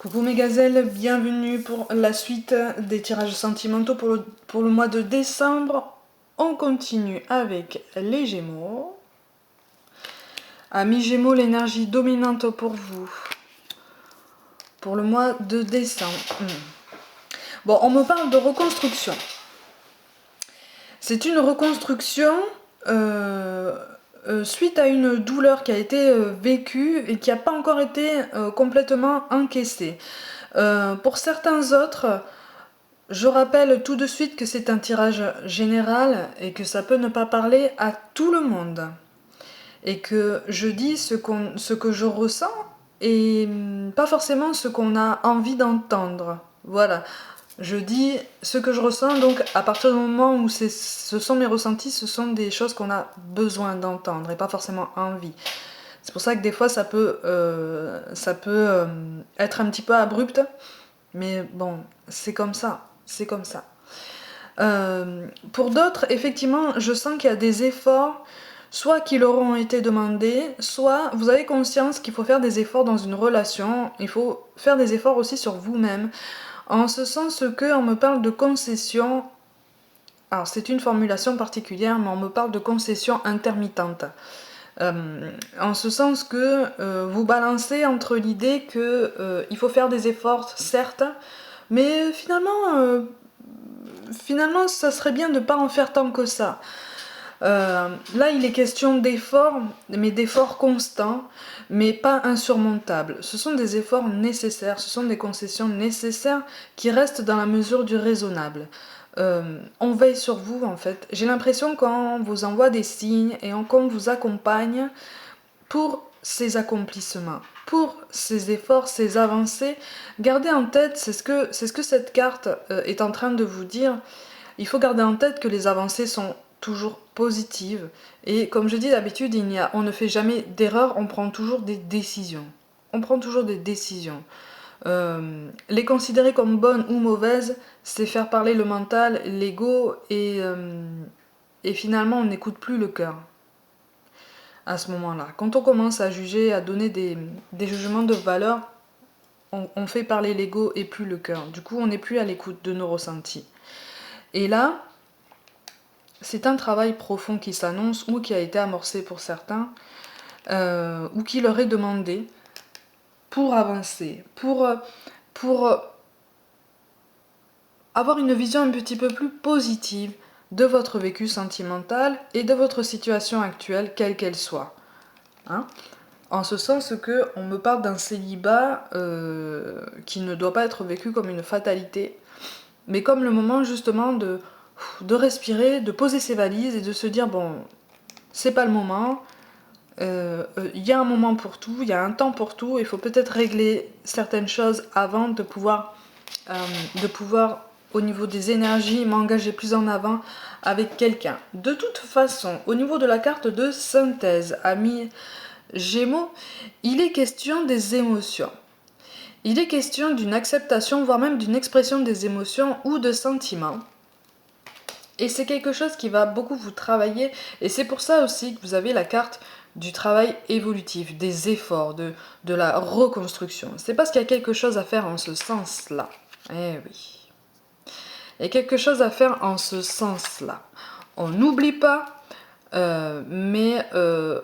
Coucou mes gazelles, bienvenue pour la suite des tirages sentimentaux pour le mois de décembre. On continue avec les Gémeaux. Amis Gémeaux, l'énergie dominante pour vous pour le mois de décembre. Bon, on me parle de reconstruction. C'est une reconstruction suite à une douleur qui a été vécue et qui n'a pas encore été complètement encaissée. Pour certains autres, je rappelle tout de suite que c'est un tirage général et que ça peut ne pas parler à tout le monde. Et que je dis ce que je ressens et pas forcément ce qu'on a envie d'entendre. Voilà. Je dis ce que je ressens, donc à partir du moment où ce sont mes ressentis, ce sont des choses qu'on a besoin d'entendre et pas forcément envie. C'est pour ça que des fois ça peut être un petit peu abrupt, mais bon, c'est comme ça, c'est comme ça. Pour d'autres, effectivement, je sens qu'il y a des efforts, soit qui leur ont été demandés, soit vous avez conscience qu'il faut faire des efforts dans une relation, il faut faire des efforts aussi sur vous-même. En ce sens que on me parle de concession, alors c'est une formulation particulière, mais on me parle de concession intermittente. En ce sens que vous balancez entre l'idée que il faut faire des efforts, certes, mais finalement ça serait bien de ne pas en faire tant que ça. Là, il est question d'efforts, mais d'efforts constants, mais pas insurmontables. Ce sont des efforts nécessaires, ce sont des concessions nécessaires qui restent dans la mesure du raisonnable. On veille sur vous, en fait. J'ai l'impression qu'on vous envoie des signes et qu'on vous accompagne pour ces accomplissements, pour ces efforts, ces avancées. Gardez en tête, c'est ce que cette carte est en train de vous dire. Il faut garder en tête que les avancées sont toujours positives. Et comme je dis d'habitude, on ne fait jamais d'erreur, on prend toujours des décisions. On prend toujours des décisions. Les considérer comme bonnes ou mauvaises, c'est faire parler le mental, l'ego, et finalement on n'écoute plus le cœur. À ce moment-là, quand on commence à juger, à donner des jugements de valeur, on fait parler l'ego et plus le cœur. Du coup, on n'est plus à l'écoute de nos ressentis. Et là, c'est un travail profond qui s'annonce ou qui a été amorcé pour certains, ou qui leur est demandé pour avancer, pour avoir une vision un petit peu plus positive de votre vécu sentimental et de votre situation actuelle, quelle qu'elle soit. Hein, en ce sens que on me parle d'un célibat qui ne doit pas être vécu comme une fatalité, mais comme le moment justement de respirer, de poser ses valises et de se dire bon, c'est pas le moment, y a un moment pour tout, il y a un temps pour tout, il faut peut-être régler certaines choses avant de pouvoir au niveau des énergies m'engager plus en avant avec quelqu'un. De toute façon, au niveau de la carte de synthèse, amis Gémeaux, il est question des émotions. Il est question d'une acceptation, voire même d'une expression des émotions ou de sentiments. Et c'est quelque chose qui va beaucoup vous travailler. Et c'est pour ça aussi que vous avez la carte du travail évolutif, des efforts, de la reconstruction. C'est parce qu'il y a quelque chose à faire en ce sens-là. Eh oui. Il y a quelque chose à faire en ce sens-là. On n'oublie pas, mais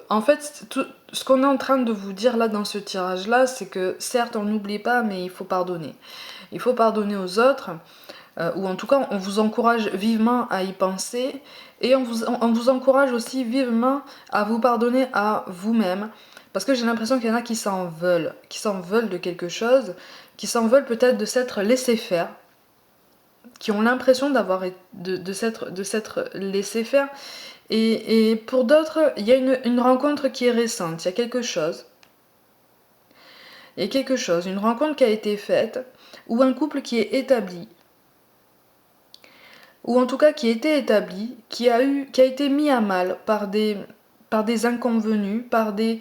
en fait, ce qu'on est en train de vous dire là dans ce tirage-là, c'est que certes, on n'oublie pas, mais il faut pardonner. Il faut pardonner aux autres, ou en tout cas, on vous encourage vivement à y penser, et on vous encourage aussi vivement à vous pardonner à vous-même, parce que j'ai l'impression qu'il y en a qui s'en veulent de quelque chose, qui s'en veulent peut-être de s'être laissé faire, qui ont l'impression de s'être laissé faire. Et pour d'autres, il y a une rencontre qui est récente, il y a quelque chose. Une rencontre qui a été faite, ou un couple qui est établi, ou en tout cas qui était établi, qui a été mis à mal par des inconvenus, par des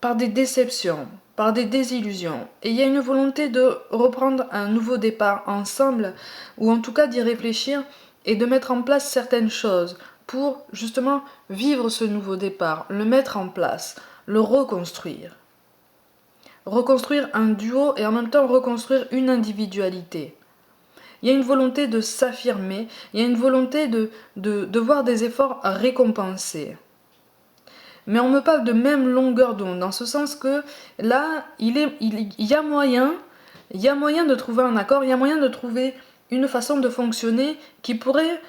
déceptions, par des désillusions. Et il y a une volonté de reprendre un nouveau départ ensemble, ou en tout cas d'y réfléchir et de mettre en place certaines choses pour justement vivre ce nouveau départ, le mettre en place, le reconstruire. reconstruire un duo et en même temps reconstruire une individualité. Il y a une volonté de s'affirmer, il y a une volonté de voir des efforts récompensés. Mais on me parle de même longueur d'onde, dans ce sens que là, il y a moyen de trouver un accord, il y a moyen de trouver une façon de fonctionner qui pourrait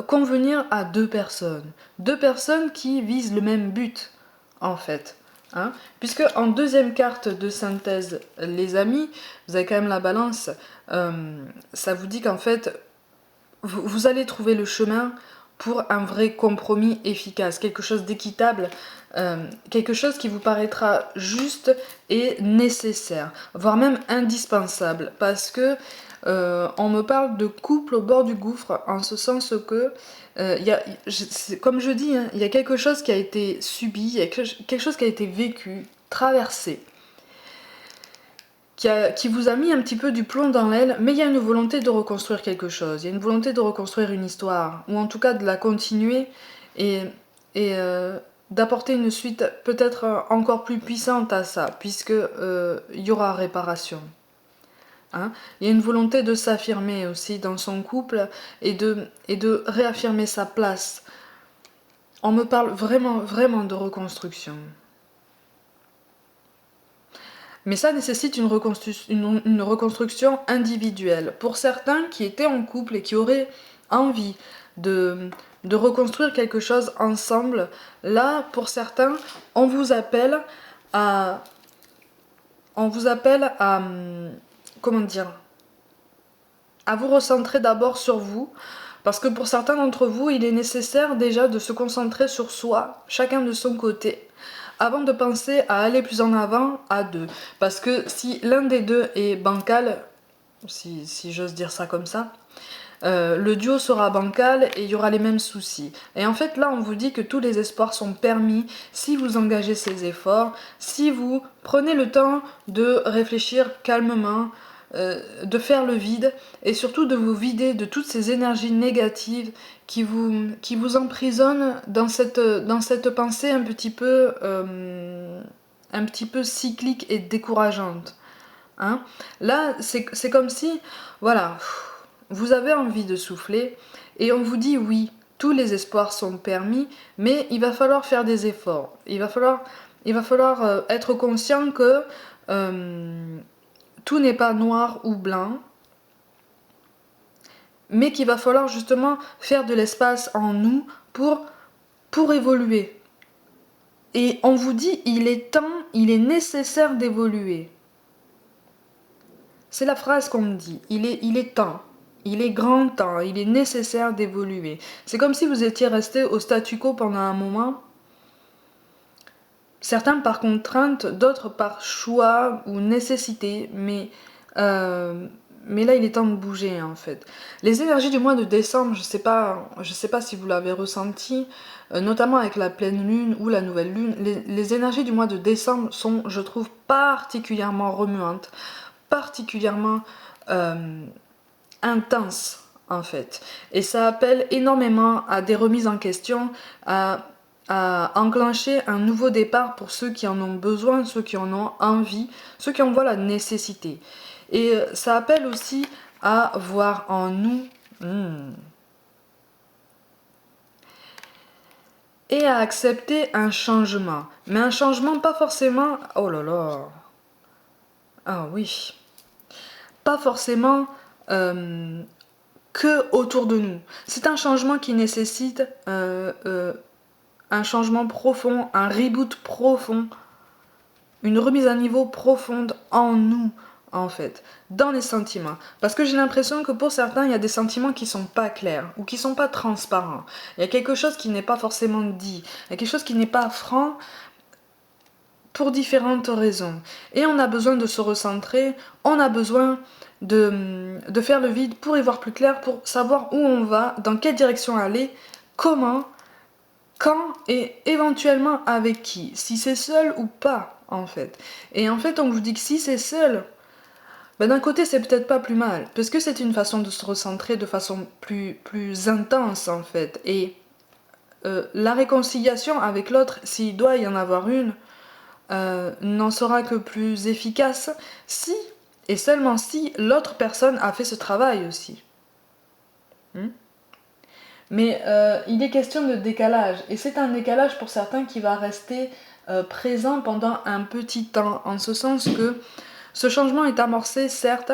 convenir à deux personnes. Deux personnes qui visent le même but, en fait. Hein, puisque en deuxième carte de synthèse, les amis, vous avez quand même la balance, ça vous dit qu'en fait, vous allez trouver le chemin pour un vrai compromis efficace, quelque chose d'équitable, quelque chose qui vous paraîtra juste et nécessaire, voire même indispensable, parce que on me parle de couple au bord du gouffre, en ce sens que, comme je dis, hein, il y a quelque chose qui a été subi, il y a quelque chose qui a été vécu, traversé, qui vous a mis un petit peu du plomb dans l'aile, mais il y a une volonté de reconstruire quelque chose, il y a une volonté de reconstruire une histoire, ou en tout cas de la continuer et, et d'apporter une suite peut-être encore plus puissante à ça, puisque il y aura réparation. Hein, il y a une volonté de s'affirmer aussi dans son couple et de réaffirmer sa place. On me parle vraiment de reconstruction. Mais ça nécessite une reconstruction individuelle. Pour certains qui étaient en couple et qui auraient envie de reconstruire quelque chose ensemble, là, pour certains, on vous appelle à... comment dire, à vous recentrer d'abord sur vous, parce que pour certains d'entre vous, il est nécessaire déjà de se concentrer sur soi, chacun de son côté, avant de penser à aller plus en avant à deux. Parce que si l'un des deux est bancal, si j'ose dire ça comme ça, le duo sera bancal et il y aura les mêmes soucis. Et en fait là on vous dit que tous les espoirs sont permis si vous engagez ces efforts, si vous prenez le temps de réfléchir calmement, de faire le vide et surtout de vous vider de toutes ces énergies négatives qui vous emprisonnent dans cette pensée un petit peu cyclique et décourageante. Hein, là c'est comme si, voilà, vous avez envie de souffler et on vous dit oui, tous les espoirs sont permis, mais il va falloir faire des efforts. Il va falloir être conscient que tout n'est pas noir ou blanc, mais qu'il va falloir justement faire de l'espace en nous pour évoluer. Et on vous dit, il est temps, il est nécessaire d'évoluer. C'est la phrase qu'on me dit, il est temps. Il est grand temps, il est nécessaire d'évoluer. C'est comme si vous étiez resté au statu quo pendant un moment. Certains par contrainte, d'autres par choix ou nécessité, mais là il est temps de bouger en fait. Les énergies du mois de décembre, je sais pas si vous l'avez ressenti, notamment avec la pleine lune ou la nouvelle lune, les énergies du mois de décembre sont, je trouve, particulièrement remuantes, particulièrement intense en fait, et ça appelle énormément à des remises en question, à enclencher un nouveau départ pour ceux qui en ont besoin, ceux qui en ont envie, ceux qui en voient la nécessité. Et ça appelle aussi à voir en nous et à accepter un changement, mais un changement pas forcément, oh là là, ah oui, pas forcément que autour de nous. C'est un changement qui nécessite un changement profond, un reboot profond, une remise à niveau profonde en nous, en fait, dans les sentiments. Parce que j'ai l'impression que pour certains, il y a des sentiments qui sont pas clairs ou qui sont pas transparents. Il y a quelque chose qui n'est pas forcément dit, il y a quelque chose qui n'est pas franc pour différentes raisons. Et on a besoin de se recentrer, on a besoin de faire le vide pour y voir plus clair, pour savoir où on va, dans quelle direction aller, comment, quand et éventuellement avec qui, si c'est seul ou pas en fait. Et en fait on vous dit que si c'est seul, ben d'un côté c'est peut-être pas plus mal, parce que c'est une façon de se recentrer de façon plus intense en fait. Et la réconciliation avec l'autre, s'il doit y en avoir une, n'en sera que plus efficace si, et seulement si, l'autre personne a fait ce travail aussi. Mais il est question de décalage, et c'est un décalage pour certains qui va rester présent pendant un petit temps, en ce sens que ce changement est amorcé, certes,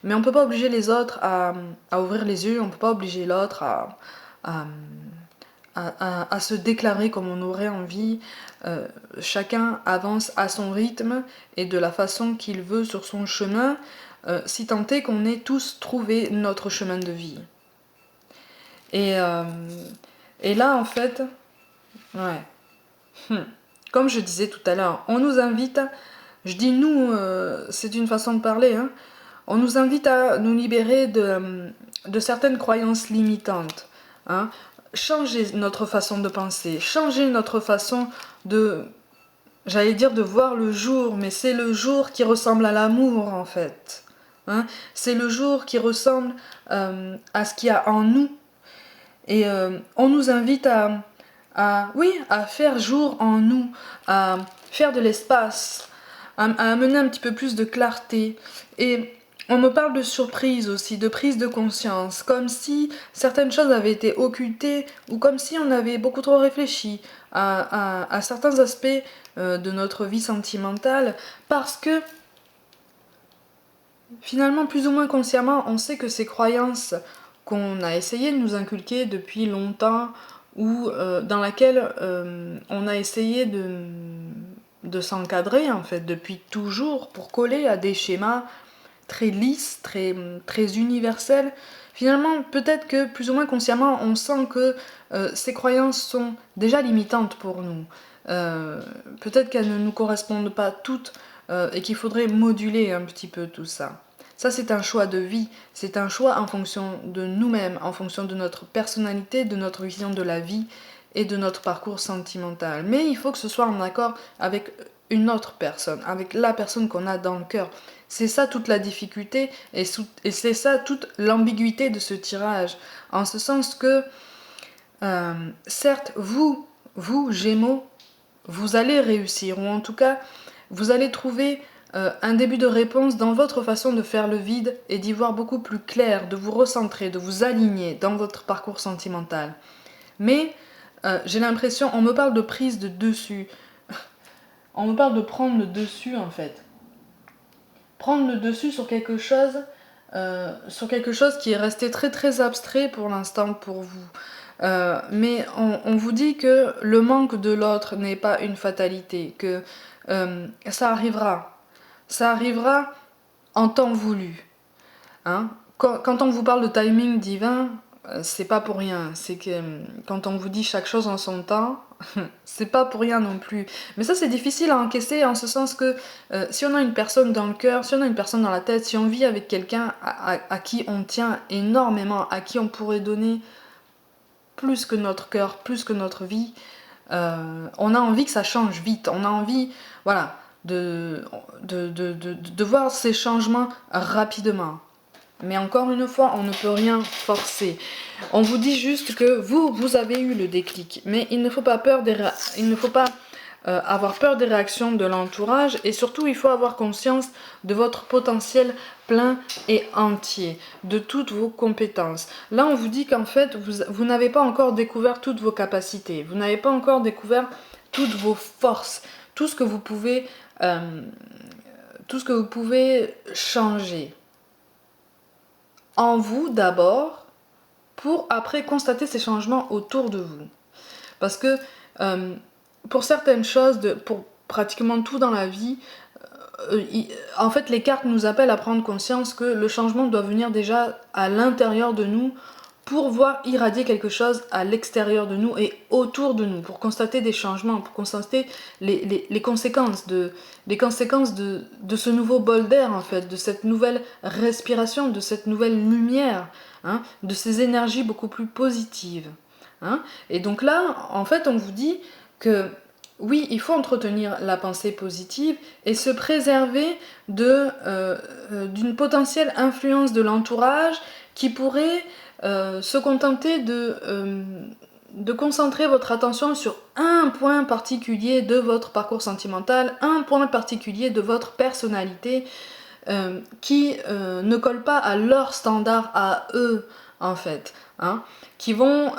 mais on ne peut pas obliger les autres à ouvrir les yeux, on ne peut pas obliger l'autre à, à se déclarer comme on aurait envie. Chacun avance à son rythme et de la façon qu'il veut sur son chemin, si tant est qu'on ait tous trouvé notre chemin de vie. Et là, en fait, ouais. Comme je disais tout à l'heure, on nous invite, je dis nous, c'est une façon de parler, hein, on nous invite à nous libérer de certaines croyances limitantes. Hein. Changer notre façon de penser, changer notre façon de, j'allais dire de voir le jour, mais c'est le jour qui ressemble à l'amour en fait. Hein. C'est le jour qui ressemble à ce qu'il y a en nous. Et on nous invite oui, à faire jour en nous, à faire de l'espace, à amener un petit peu plus de clarté. Et on me parle de surprise aussi, de prise de conscience, comme si certaines choses avaient été occultées ou comme si on avait beaucoup trop réfléchi à certains aspects de notre vie sentimentale, parce que finalement, plus ou moins consciemment, on sait que ces croyances qu'on a essayé de nous inculquer depuis longtemps ou dans laquelle on a essayé de s'encadrer en fait depuis toujours pour coller à des schémas très lisses, très universels. Finalement, peut-être que plus ou moins consciemment, on sent que ces croyances sont déjà limitantes pour nous. Peut-être qu'elles ne nous correspondent pas toutes et qu'il faudrait moduler un petit peu tout ça. Ça, c'est un choix de vie, c'est un choix en fonction de nous-mêmes, en fonction de notre personnalité, de notre vision de la vie et de notre parcours sentimental. Mais il faut que ce soit en accord avec une autre personne, avec la personne qu'on a dans le cœur. C'est ça toute la difficulté et c'est ça toute l'ambiguïté de ce tirage. En ce sens que, certes, vous, Gémeaux, vous allez réussir, ou en tout cas, vous allez trouver un début de réponse dans votre façon de faire le vide et d'y voir beaucoup plus clair, de vous recentrer, de vous aligner dans votre parcours sentimental. Mais j'ai l'impression, on me parle de prise de dessus, on me parle de prendre le dessus en fait. Prendre le dessus sur quelque chose qui est resté très très abstrait pour l'instant pour vous. Mais on vous dit que le manque de l'autre n'est pas une fatalité, que ça arrivera. Ça arrivera en temps voulu. Hein. Quand on vous parle de timing divin, c'est pas pour rien. C'est que quand on vous dit chaque chose en son temps, c'est pas pour rien non plus. Mais ça, c'est difficile à encaisser en ce sens que si on a une personne dans le cœur, si on a une personne dans la tête, si on vit avec quelqu'un à qui on tient énormément, à qui on pourrait donner plus que notre cœur, plus que notre vie, on a envie que ça change vite. On a envie, voilà, de voir ces changements rapidement. Mais encore une fois, on ne peut rien forcer. On vous dit juste que vous avez eu le déclic. Mais il ne faut pas avoir peur des réactions de l'entourage. Et surtout, il faut avoir conscience de votre potentiel plein et entier, de toutes vos compétences. Là, on vous dit qu'en fait, vous n'avez pas encore découvert toutes vos capacités. Vous n'avez pas encore découvert toutes vos forces. Tout ce que vous pouvez changer en vous d'abord, pour après constater ces changements autour de vous. Parce que pour certaines choses, pour pratiquement tout dans la vie, en fait les cartes nous appellent à prendre conscience que le changement doit venir déjà à l'intérieur de nous pour voir irradier quelque chose à l'extérieur de nous et autour de nous, pour constater des changements, pour constater les conséquences de ce nouveau bol d'air en fait, de cette nouvelle respiration, de cette nouvelle lumière, hein, de ces énergies beaucoup plus positives. Hein. Et donc là, en fait, on vous dit que oui, il faut entretenir la pensée positive et se préserver d'une potentielle influence de l'entourage qui pourrait se contenter de concentrer votre attention sur un point particulier de votre parcours sentimental, un point particulier de votre personnalité qui ne colle pas à leur standard, à eux en fait, hein, qui vont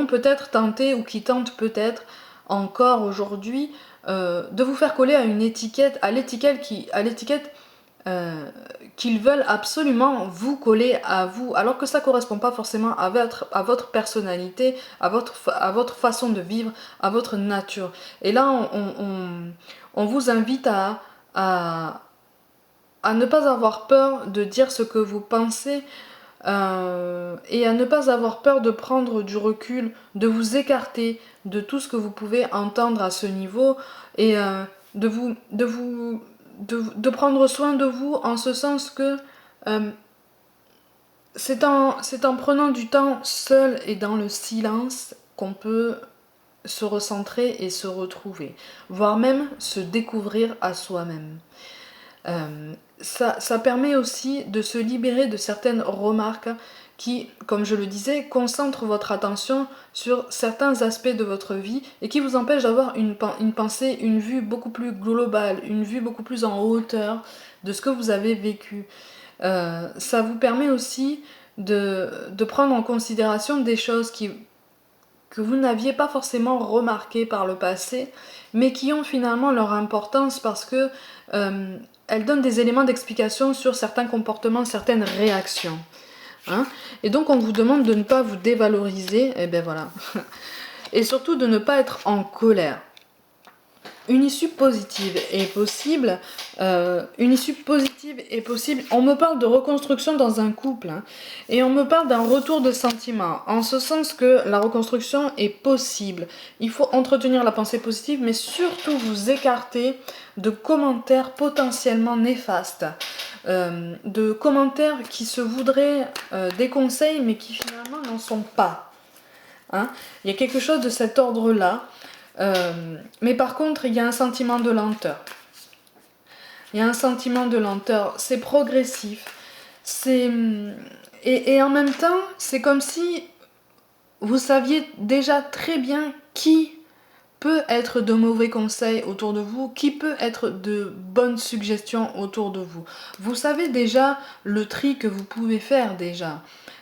peut-être tenter ou qui tentent peut-être encore aujourd'hui de vous faire coller à une étiquette, à l'étiquette qu'ils veulent absolument vous coller à vous, alors que ça correspond pas forcément à votre personnalité, à votre façon de vivre, à votre nature. Et là, on vous invite à, à ne pas avoir peur de dire ce que vous pensez et à ne pas avoir peur de prendre du recul, de vous écarter de tout ce que vous pouvez entendre à ce niveau et de prendre soin de vous en ce sens que c'est en prenant du temps seul et dans le silence qu'on peut se recentrer et se retrouver, voire même se découvrir à soi-même. Ça permet aussi de se libérer de certaines remarques qui, comme je le disais, concentrent votre attention sur certains aspects de votre vie et qui vous empêchent d'avoir une pensée, une vue beaucoup plus globale, une vue beaucoup plus en hauteur de ce que vous avez vécu. Ça vous permet aussi de prendre en considération des choses que vous n'aviez pas forcément remarquées par le passé, mais qui ont finalement leur importance parce que elles donnent des éléments d'explication sur certains comportements, certaines réactions. Hein, et donc on vous demande de ne pas vous dévaloriser, et ben voilà. Et surtout de ne pas être en colère. Une issue positive est possible. On me parle de reconstruction dans un couple, hein, et on me parle d'un retour de sentiments, en ce sens que la reconstruction est possible. Il faut entretenir la pensée positive, mais surtout vous écarter de commentaires potentiellement néfastes, de commentaires qui se voudraient des conseils, mais qui finalement n'en sont pas. Hein. Il y a quelque chose de cet ordre-là. Mais par contre, il y a un sentiment de lenteur. Il y a un sentiment de lenteur. C'est progressif. Et en même temps, c'est comme si vous saviez déjà très bien qui peut être de mauvais conseils autour de vous, qui peut être de bonnes suggestions autour de vous. Vous savez déjà le tri que vous pouvez faire déjà.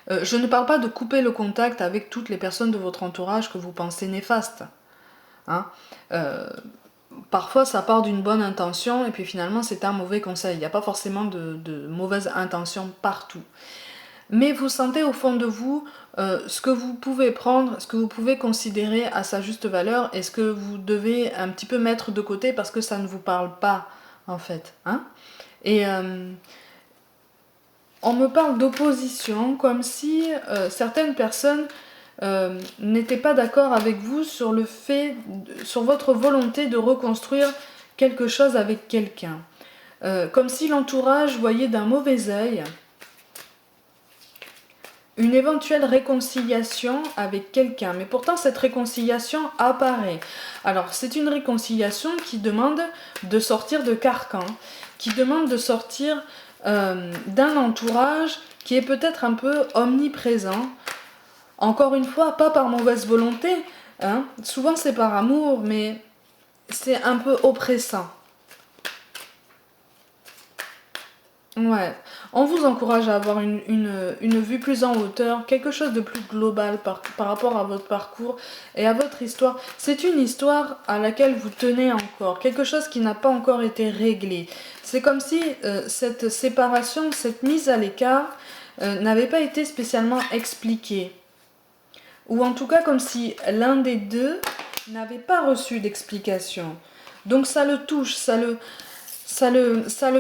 Je ne parle pas de couper le contact avec toutes les personnes de votre entourage que vous pensez néfastes. Hein, parfois ça part d'une bonne intention et puis finalement c'est un mauvais conseil. Il n'y a pas forcément de mauvaises intentions partout. Mais vous sentez au fond de vous ce que vous pouvez prendre, ce que vous pouvez considérer à sa juste valeur et ce que vous devez un petit peu mettre de côté parce que ça ne vous parle pas en fait. Hein, et on me parle d'opposition comme si certaines personnes n'était pas d'accord avec vous sur votre volonté de reconstruire quelque chose avec quelqu'un. Comme si l'entourage voyait d'un mauvais œil une éventuelle réconciliation avec quelqu'un. Mais pourtant, cette réconciliation apparaît. Alors, c'est une réconciliation qui demande de sortir de carcan, qui demande de sortir d'un entourage qui est peut-être un peu omniprésent. Encore une fois, pas par mauvaise volonté, hein. Souvent c'est par amour, mais c'est un peu oppressant. Ouais, on vous encourage à avoir une vue plus en hauteur, quelque chose de plus global par rapport à votre parcours et à votre histoire. C'est une histoire à laquelle vous tenez encore, quelque chose qui n'a pas encore été réglé. C'est comme si cette séparation, cette mise à l'écart n'avait pas été spécialement expliquée. Ou en tout cas comme si l'un des deux n'avait pas reçu d'explication. Donc ça le touche, ça le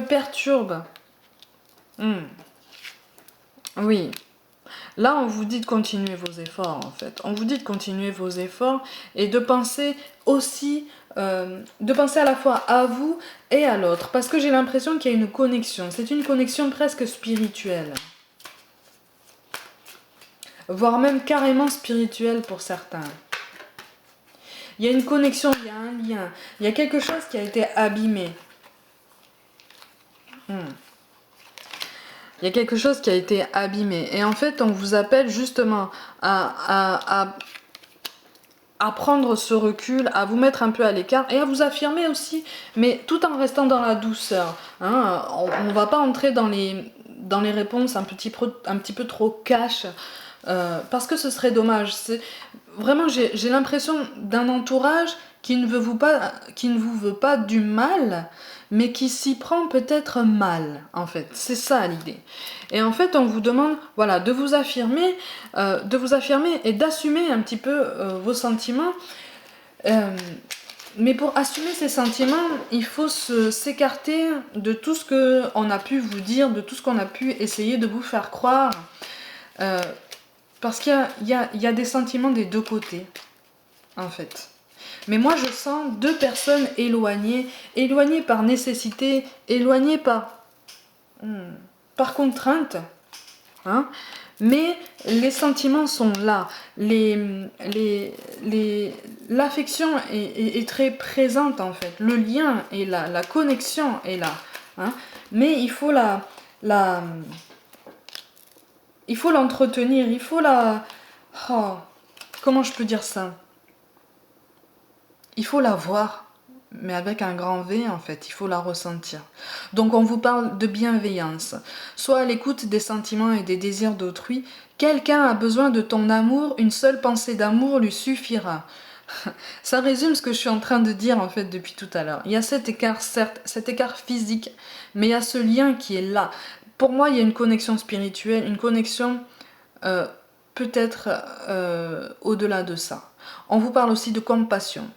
perturbe. Oui. Là, on vous dit de continuer vos efforts, en fait. On vous dit de continuer vos efforts et de penser aussi, de penser à la fois à vous et à l'autre. Parce que j'ai l'impression qu'il y a une connexion. C'est une connexion presque spirituelle. Voire même carrément spirituelle pour certains. Il y a une connexion, il y a un lien, il y a quelque chose qui a été abîmé. Il y a quelque chose qui a été abîmé. Et en fait, on vous appelle justement à à prendre ce recul, à vous mettre un peu à l'écart et à vous affirmer aussi, mais tout en restant dans la douceur. Hein. On ne va pas entrer dans les réponses un petit peu trop cash, parce que ce serait dommage. Vraiment, j'ai l'impression d'un entourage qui ne vous veut pas du mal, mais qui s'y prend peut-être mal, en fait. C'est ça l'idée. Et en fait, on vous demande, voilà, de vous affirmer et d'assumer un petit peu vos sentiments. Mais pour assumer ces sentiments, il faut s'écarter de tout ce qu'on a pu vous dire, de tout ce qu'on a pu essayer de vous faire croire. Parce qu'il y a des sentiments des deux côtés, en fait. Mais moi, je sens deux personnes éloignées par nécessité, éloignées par contrainte. Hein. Mais les sentiments sont là. L'affection est très présente, en fait. Le lien est là, la connexion est là. Hein. Mais il faut l'entretenir, il faut oh, comment je peux dire ça? Il faut la voir, mais avec un grand V, en fait, il faut la ressentir. Donc on vous parle de bienveillance. Soit à l'écoute des sentiments et des désirs d'autrui, quelqu'un a besoin de ton amour, une seule pensée d'amour lui suffira. Ça résume ce que je suis en train de dire, en fait, depuis tout à l'heure. Il y a cet écart, certes, cet écart physique, mais il y a ce lien qui est là. Pour moi, il y a une connexion spirituelle, une connexion peut-être au-delà de ça. On vous parle aussi de compassion.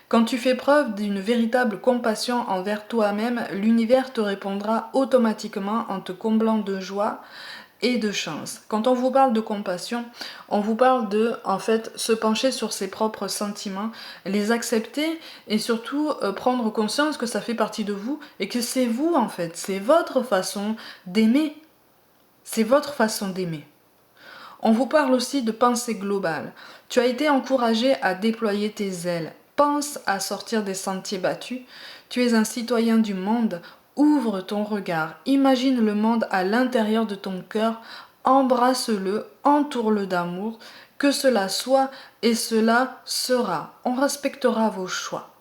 Quand tu fais preuve d'une véritable compassion envers toi-même, l'univers te répondra automatiquement en te comblant de joie et de chance. Quand on vous parle de compassion, on vous parle de, en fait, se pencher sur ses propres sentiments, les accepter et surtout prendre conscience que ça fait partie de vous et que c'est vous, en fait, c'est votre façon d'aimer. C'est votre façon d'aimer. On vous parle aussi de pensée globale. Tu as été encouragé à déployer tes ailes. Pense à sortir des sentiers battus. Tu es un citoyen du monde. Ouvre ton regard. Imagine le monde à l'intérieur de ton cœur. Embrasse-le, entoure-le d'amour. Que cela soit et cela sera. On respectera vos choix.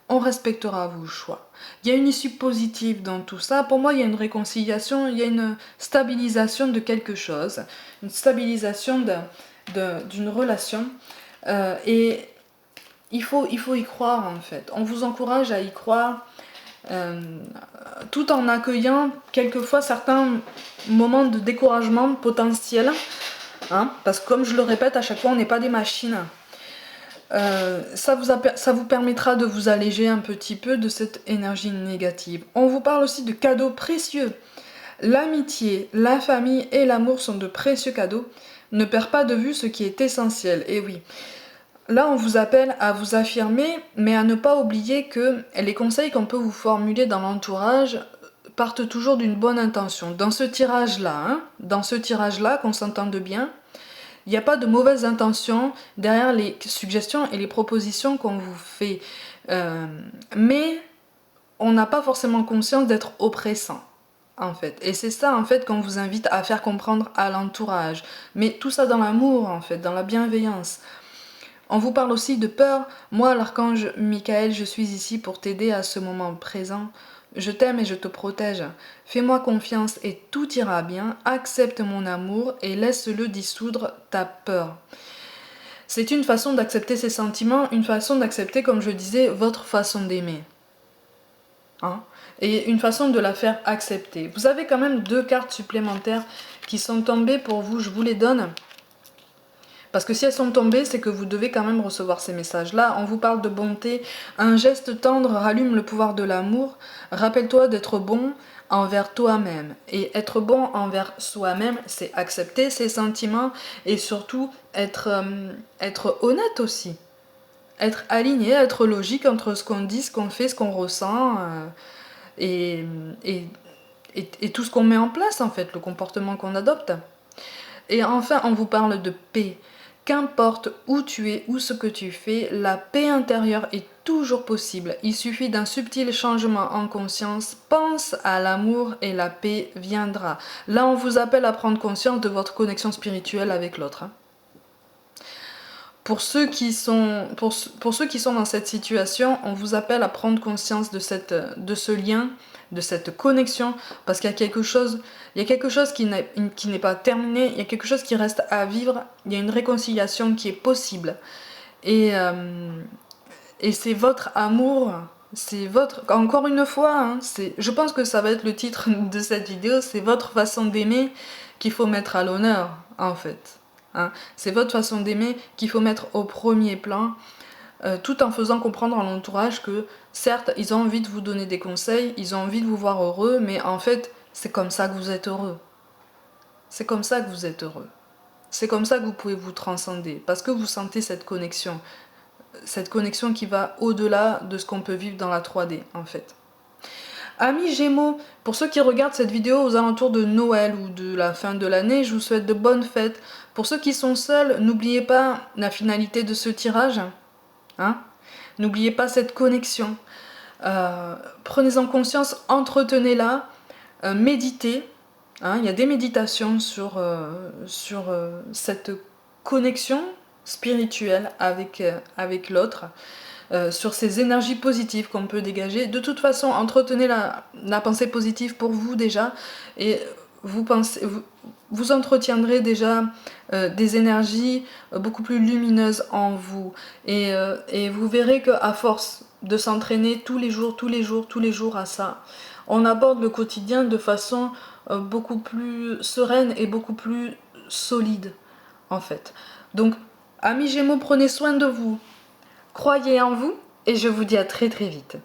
On respectera vos choix. Il y a une issue positive dans tout ça. Pour moi, il y a une réconciliation, il y a une stabilisation de quelque chose, une stabilisation d'une relation. Et il faut y croire, en fait. On vous encourage à y croire, tout en accueillant quelquefois certains moments de découragement potentiel. Hein, parce que comme je le répète, à chaque fois, on n'est pas des machines. Ça vous permettra de vous alléger un petit peu de cette énergie négative. On vous parle aussi de cadeaux précieux. L'amitié, la famille et l'amour sont de précieux cadeaux. Ne perds pas de vue ce qui est essentiel. Et oui, là on vous appelle à vous affirmer, mais à ne pas oublier que les conseils qu'on peut vous formuler dans l'entourage partent toujours d'une bonne intention. Dans ce tirage-là, qu'on s'entende bien, il n'y a pas de mauvaise intention derrière les suggestions et les propositions qu'on vous fait. Mais on n'a pas forcément conscience d'être oppressant, en fait. Et c'est ça, en fait, qu'on vous invite à faire comprendre à l'entourage. Mais tout ça dans l'amour, en fait, dans la bienveillance. On vous parle aussi de peur. Moi, l'archange Michael, je suis ici pour t'aider à ce moment présent. Je t'aime et je te protège. Fais-moi confiance et tout ira bien. Accepte mon amour et laisse-le dissoudre ta peur. C'est une façon d'accepter ses sentiments, une façon d'accepter, comme je disais, votre façon d'aimer. Hein? Et une façon de la faire accepter. Vous avez quand même 2 cartes supplémentaires qui sont tombées pour vous. Je vous les donne. Parce que si elles sont tombées, c'est que vous devez quand même recevoir ces messages-là. On vous parle de bonté. Un geste tendre rallume le pouvoir de l'amour. Rappelle-toi d'être bon envers toi-même. Et être bon envers soi-même, c'est accepter ses sentiments et surtout être honnête aussi. Être aligné, être logique entre ce qu'on dit, ce qu'on fait, ce qu'on ressent et tout ce qu'on met en place, en fait, le comportement qu'on adopte. Et enfin, on vous parle de paix. Qu'importe où tu es, ou ce que tu fais, la paix intérieure est toujours possible. Il suffit d'un subtil changement en conscience. Pense à l'amour et la paix viendra. Là, on vous appelle à prendre conscience de votre connexion spirituelle avec l'autre. Pour ceux qui sont dans cette situation, on vous appelle à prendre conscience de ce lien, de cette connexion, parce qu'il y a quelque chose, qui n'est pas terminé, il y a quelque chose qui reste à vivre, il y a une réconciliation qui est possible. Et, c'est votre amour, encore une fois, hein, je pense que ça va être le titre de cette vidéo, c'est votre façon d'aimer qu'il faut mettre à l'honneur, en fait. Hein. C'est votre façon d'aimer qu'il faut mettre au premier plan, tout en faisant comprendre à l'entourage que, certes, ils ont envie de vous donner des conseils, ils ont envie de vous voir heureux, mais en fait, c'est comme ça que vous êtes heureux. C'est comme ça que vous êtes heureux. C'est comme ça que vous pouvez vous transcender, parce que vous sentez cette connexion qui va au-delà de ce qu'on peut vivre dans la 3D, en fait. Amis Gémeaux, pour ceux qui regardent cette vidéo aux alentours de Noël ou de la fin de l'année, je vous souhaite de bonnes fêtes. Pour ceux qui sont seuls, n'oubliez pas la finalité de ce tirage. Hein, n'oubliez pas cette connexion. Prenez-en conscience, entretenez-la, méditez. Hein, il y a des méditations sur cette connexion spirituelle avec l'autre. Sur ces énergies positives qu'on peut dégager. De toute façon, entretenez la pensée positive pour vous déjà, et vous entretiendrez déjà des énergies beaucoup plus lumineuses en vous. Et vous verrez qu'à force de s'entraîner tous les jours à ça, on aborde le quotidien de façon beaucoup plus sereine et beaucoup plus solide, en fait. Donc, amis Gémeaux, prenez soin de vous. Croyez en vous et je vous dis à très très vite.